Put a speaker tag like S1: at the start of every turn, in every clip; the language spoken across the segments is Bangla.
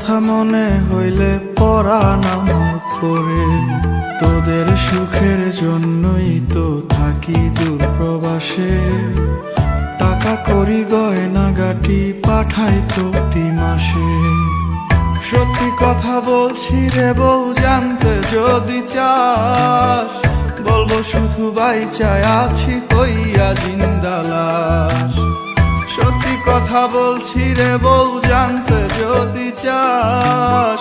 S1: কথা মনে হইলে পরাণ আমার করে। তোদের সুখের জন্যই তো থাকি দূর প্রবাসে। টাকা করি গয়না গাটি পাঠাই প্রতি মাসে। সত্যি কথা বলছি রে বউ, জানতে যদি চাস, বলবো শুধু বাইচায় আছি হইয়া জিন্দা লাশ। সত্যি কথা বলছি রে বউ, জানতে যদি চাস,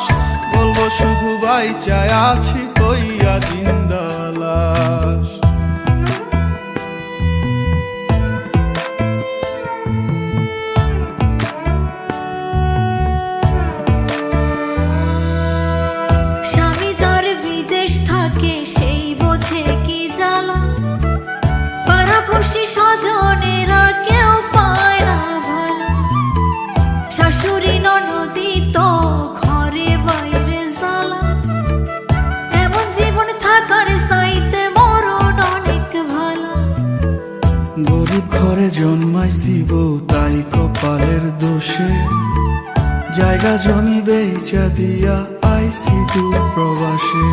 S1: বলবো শুধু বাইচায় আছি হইয়া জিন্দা লাশ।
S2: স্বামী যার বিদেশ থাকে সেই বোঝে কি জ্বালা। পাড়াপড়শি স্বজনেরা কেউ পায় না ভালো। শাশুড়ি ননদি তো ঘরে বাইরে জ্বালা। এমন জীবন থাকার চাইতে মরণ অনেক ভালো।
S1: গরিব ঘরে জন্মাইছি বউ, তাই কপালের দোষে। জায়গা জমি বেচা দিয়া আইছি দূর প্রবাসে।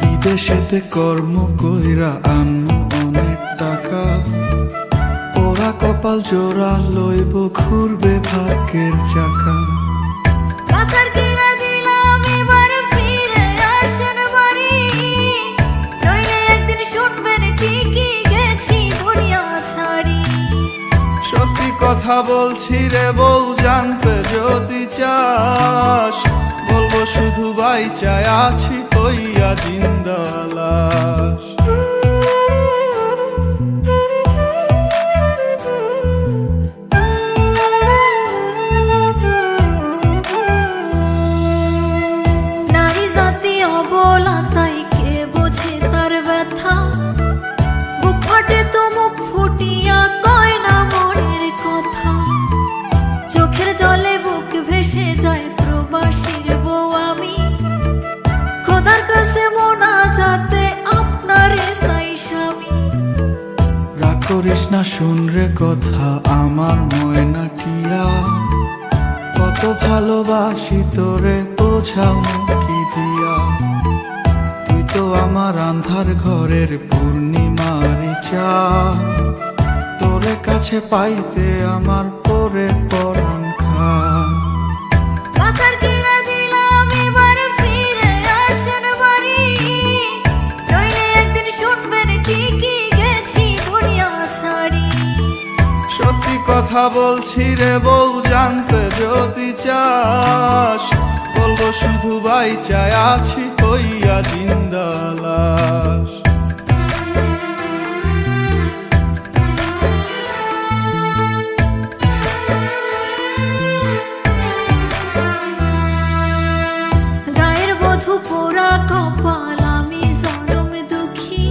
S1: বিদেশেতে কর্ম কইরা আনমু অনেক টাকা। ওরা কপাল জোড়া লইব, ঘুরবে ভাগ্যের চাকা।
S2: মাথার কিনা দিলাম এবার ফিরে আসেন বাড়ি। নইলে একদিন শুনবেন ঠিকই গেছি দুনিয়া ছাড়ি।
S1: সত্যি কথা বলছি রে বউ, জানতে যদি চাস, বলবো শুধু বাইচায় আছি হইয়া জিন্দা লাশ।
S2: নারী জাতি অবলা, তাই কে বোঝে তার ব্যথা। বুক ফাটে তো মুখ ফুটিয়া কয় না মনের কথা। চোখের জলে বুক ভেসে যায় প্রবাসীর বউ আমি। খোদার কাছে মোনাজাতে আপনারে চাই স্বামী।
S1: রাগ করিস না, শুন রে কথা আমার ময়না টিয়া। কত ভালোবাসি তোরে বোঝামু কি দিয়া। তুই তো আমার আন্ধার ঘরের পূর্ণিমারি চাঁদ। তোরে কাছে পাইতে আমার পরে পরাণ খান।
S2: মাথার কিনা দিলাম এবার ফিরে আসেন বাড়ি। নইলে একদিন শুনবেন ঠিকই গেছি দুনিয়া ছাড়ি।
S1: সত্যি কথা বলছি রে বউ, জানতে যদি চাস, বলবো শুধু বাইচায় আছি হইয়া জিন্দা লাশ।
S2: গায়ের বধূ পোড়া কপাল, আমি জনম দুঃখী।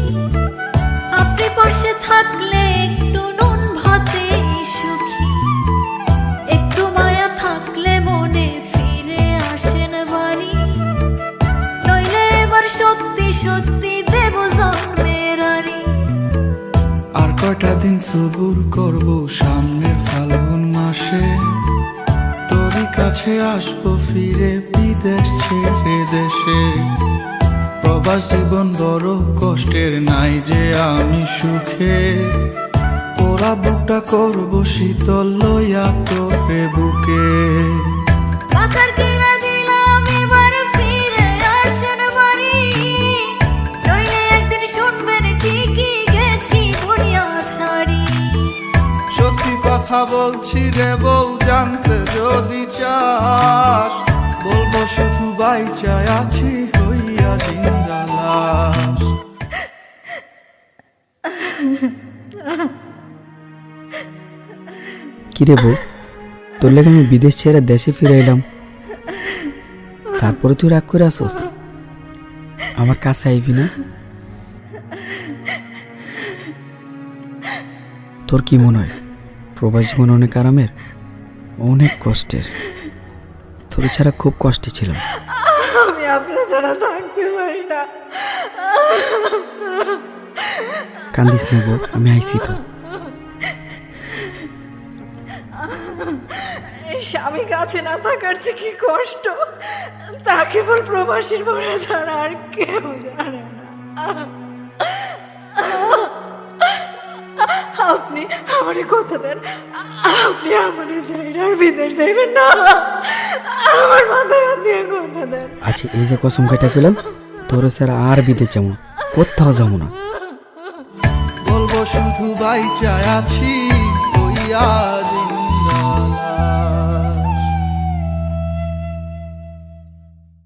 S2: আপনি পাশে থাকলে একটু নুন ভাতে সুখী। একটু মায়া থাকলে মনে ফিরে আসেন বাড়ি। নইলে এবার সত্যি সত্যি দেব জন্মের আরি।
S1: আর কয়টা দিন সবুর করব, সামনের ফাল্গুন মাসে। তোরই কাছে আসবো ফিরে বিদেশ ছেড়ে দেশে। প্রবাস জীবন বড় কষ্টের, নাই যে আমি সুখে। ওরা বুকটা করবো শীতল লইয়া তোরে বুকে।
S2: মাথার কিনা দিলাম এবার ফিরে আসেন বাড়ি। নইলে একদিন শুনবেন ঠিকই গেছি দুনিয়া ছাড়ি।
S1: সত্যি কথা বলছি রে বউ, জানতে যদি চাস, বলবো শুধু বাইচায় আছি হইয়া জিন্দা লাশ।
S3: কিরে বউ, তোর লেগে আমি বিদেশ ছেড়ে দেশে ফিরে এলাম, তারপরে তুই রাগ করে আসস? আমার কাছে আইবি না? তোর কি মনে হয় প্রবাস জীবন অনেক আরামের, অনেক কষ্টের? তোর ছাড়া খুব কষ্টে ছিলাম।
S2: আমি আপনার ছাড়া থাকতে পারি না।
S3: কান্দিস না বউ, আমি আইছি তো।
S2: স্বামী কাছে না থাকার যে কি কষ্ট তা কেবল প্রবাসীর মনে ছাড়া আর কেউ জানে না। আপনি আমারে কথা দেন, আপনি আমারে যাইন আর বিদেশ যাইবেন না। আমার মাথায় হাত দিয়ে কথা দেন।
S3: আচ্ছা এই যে কসম কেটে পেলাম, তোর স্যার আর বিদেশ যাবো না, কোথাও যাবো না।
S1: বলবো শুধু বাইচা আছি হইয়া জিন্দালাল।